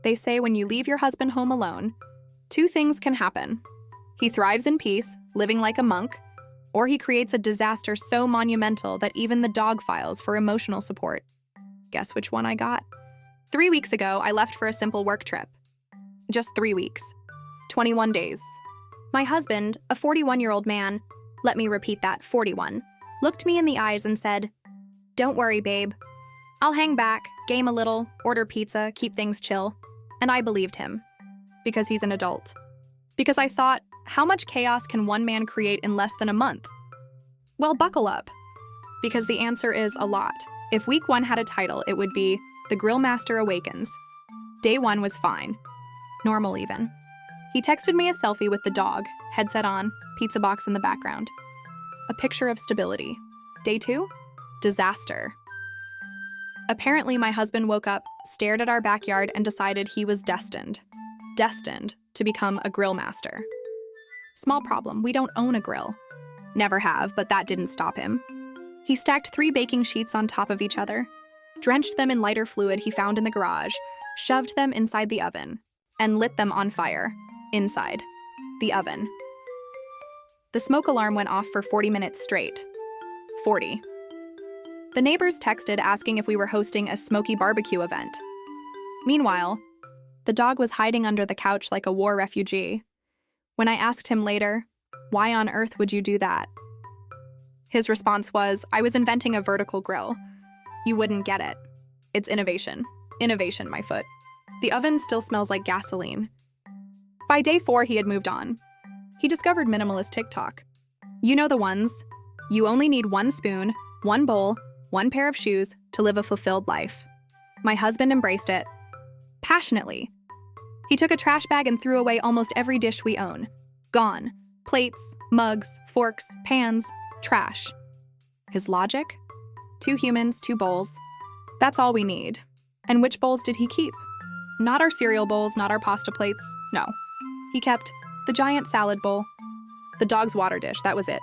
They say when you leave your husband home alone, two things can happen. He thrives in peace, living like a monk, or he creates a disaster so monumental that even the dog files for emotional support. Guess which one I got? 3 weeks ago, I left for a simple work trip. Just 3 weeks. 21 days. My husband, a 41-year-old man, let me repeat that, 41, looked me in the eyes and said, "Don't worry, babe. I'll hang back, game a little, order pizza, keep things chill." And I believed him. Because he's an adult. Because I thought, how much chaos can one man create in less than a month? Well, buckle up. Because the answer is a lot. If week 1 had a title, it would be The Grill Master Awakens. Day 1 was fine. Normal even. He texted me a selfie with the dog, headset on, pizza box in the background. A picture of stability. Day 2? Disaster. Apparently, my husband woke up, stared at our backyard, and decided he was destined to become a grill master. Small problem, we don't own a grill. Never have, but that didn't stop him. He stacked 3 baking sheets on top of each other, drenched them in lighter fluid he found in the garage, shoved them inside the oven, and lit them on fire, inside the oven. The smoke alarm went off for 40 minutes straight. 40. The neighbors texted asking if we were hosting a smoky barbecue event. Meanwhile, the dog was hiding under the couch like a war refugee. When I asked him later, "Why on earth would you do that?" his response was, "I was inventing a vertical grill. You wouldn't get it. It's innovation. Innovation, my foot." The oven still smells like gasoline. By day 4, he had moved on. He discovered minimalist TikTok. You know the ones. You only need 1 spoon, 1 bowl, 1 pair of shoes to live a fulfilled life. My husband embraced it. Passionately. He took a trash bag and threw away almost every dish we own. Gone. Plates, mugs, forks, pans, trash. His logic? 2 humans, 2 bowls. That's all we need. And which bowls did he keep? Not our cereal bowls, not our pasta plates. No. He kept the giant salad bowl, the dog's water dish, that was it.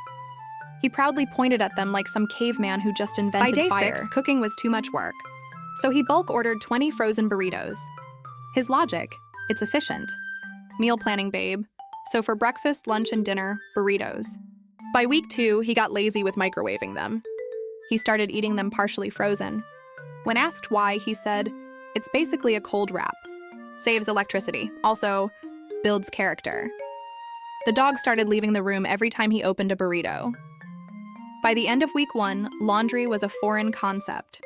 He proudly pointed at them like some caveman who just invented fire. By day 6, cooking was too much work. So he bulk ordered 20 frozen burritos. His logic? It's efficient. Meal planning, babe. So for breakfast, lunch, and dinner, burritos. By week 2, he got lazy with microwaving them. He started eating them partially frozen. When asked why, he said, "It's basically a cold wrap. Saves electricity. Also, builds character." The dog started leaving the room every time he opened a burrito. By the end of week 1, laundry was a foreign concept.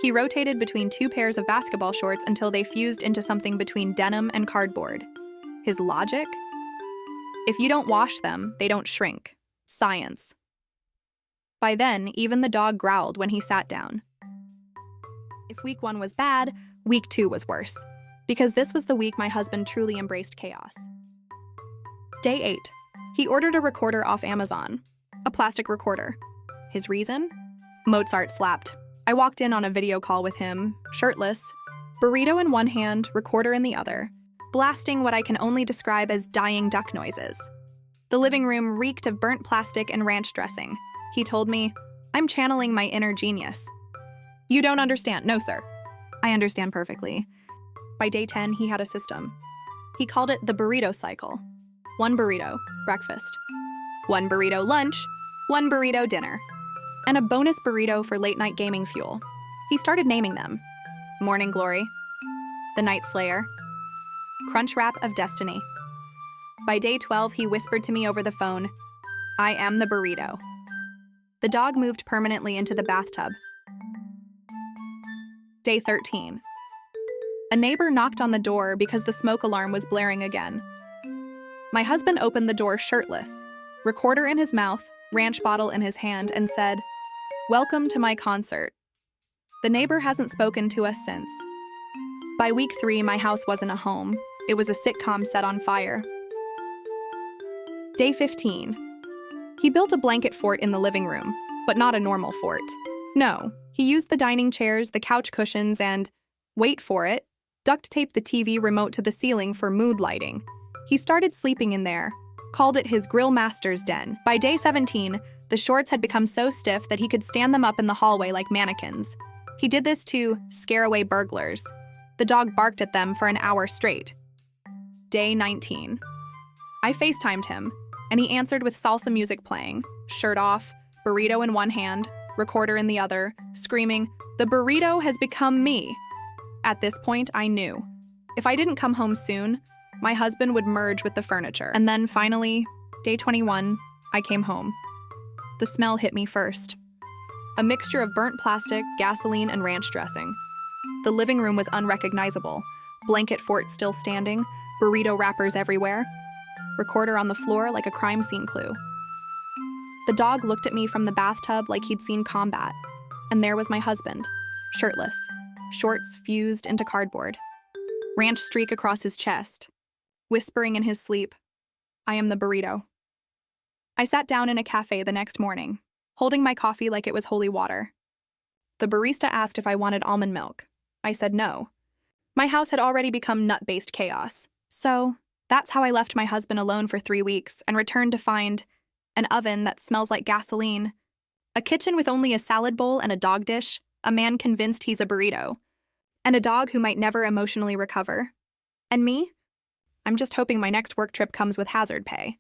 He rotated between 2 pairs of basketball shorts until they fused into something between denim and cardboard. His logic? If you don't wash them, they don't shrink. Science. By then, even the dog growled when he sat down. If week 1 was bad, week 2 was worse. Because this was the week my husband truly embraced chaos. Day 8. He ordered a recorder off Amazon. A plastic recorder. His reason? Mozart slapped. I walked in on a video call with him, shirtless, burrito in one hand, recorder in the other, blasting what I can only describe as dying duck noises. The living room reeked of burnt plastic and ranch dressing. He told me, "I'm channeling my inner genius." You don't understand. No, sir. I understand perfectly. By day 10, he had a system. He called it the burrito cycle. 1 burrito, breakfast. 1 burrito, lunch. 1 burrito, dinner. And a bonus burrito for late-night gaming fuel. He started naming them. Morning Glory. The Night Slayer. Crunch Wrap of Destiny. By day 12, he whispered to me over the phone, "I am the burrito." The dog moved permanently into the bathtub. Day 13. A neighbor knocked on the door because the smoke alarm was blaring again. My husband opened the door shirtless, recorder in his mouth, ranch bottle in his hand, and said, "Welcome to my concert." The neighbor hasn't spoken to us since. By week 3, my house wasn't a home. It was a sitcom set on fire. Day 15. He built a blanket fort in the living room, but not a normal fort. No, he used the dining chairs, the couch cushions, and, wait for it, duct taped the TV remote to the ceiling for mood lighting. He started sleeping in there, called it his grill master's den. By day 17, the shorts had become so stiff that he could stand them up in the hallway like mannequins. He did this to scare away burglars. The dog barked at them for an hour straight. Day 19. I FaceTimed him, and he answered with salsa music playing, shirt off, burrito in one hand, recorder in the other, screaming, "The burrito has become me." At this point, I knew. If I didn't come home soon, my husband would merge with the furniture. And then finally, day 21, I came home. The smell hit me first. A mixture of burnt plastic, gasoline, and ranch dressing. The living room was unrecognizable. Blanket fort still standing, burrito wrappers everywhere. Recorder on the floor like a crime scene clue. The dog looked at me from the bathtub like he'd seen combat. And there was my husband, shirtless, shorts fused into cardboard. Ranch streak across his chest, whispering in his sleep, "I am the burrito." I sat down in a cafe the next morning, holding my coffee like it was holy water. The barista asked if I wanted almond milk. I said no. My house had already become nut-based chaos. So that's how I left my husband alone for 3 weeks and returned to find an oven that smells like gasoline, a kitchen with only a salad bowl and a dog dish, a man convinced he's a burrito, and a dog who might never emotionally recover. And me? I'm just hoping my next work trip comes with hazard pay.